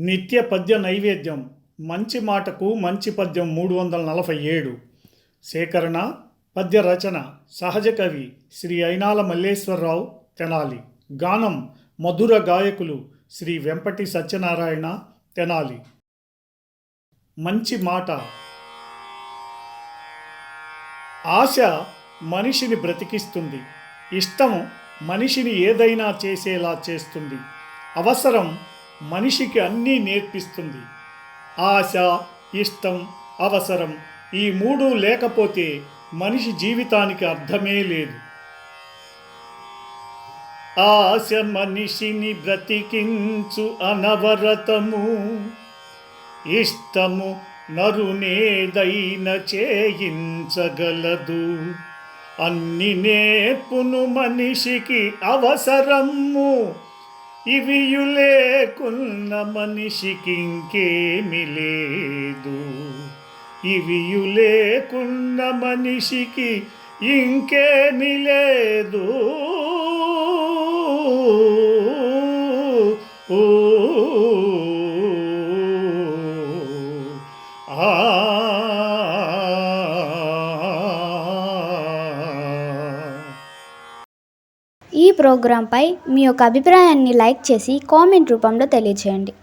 నిత్య పద్య నైవేద్యం మంచి మాటకు మంచి పద్యం 347 సేకరణ పద్య రచన సహజ కవి శ్రీ అయినాల మల్లేశ్వరరావు తెనాలి. గానం మధుర గాయకులు శ్రీ వెంపటి సత్యనారాయణ తెనాలి. మంచి మాట. ఆశ మనిషిని బ్రతికిస్తుంది. ఇష్టం మనిషిని ఏదైనా చేసేలా చేస్తుంది. అవసరం మనిషికి అన్నీ నేర్పిస్తుంది. ఆశ, ఇష్టం, అవసరం ఈ మూడు లేకపోతే మనిషి జీవితానికి అర్థమే లేదు. ఆశ మనిషిని బ్రతికించు అనవరతము, ఇష్టము నరునేదైన చేయించగలదు. అన్ని నేర్పును మనిషికి అవసరము, ఇవియు లేకున్న మనిషికి ఇంకేమి లేదు. ఇవియు లేకున్న మనిషికి ఇంకేమి లేదు. ఈ ప్రోగ్రాంపై మీ యొక్క అభిప్రాయాన్ని లైక్ చేసి కామెంట్ రూపంలో తెలియజేయండి.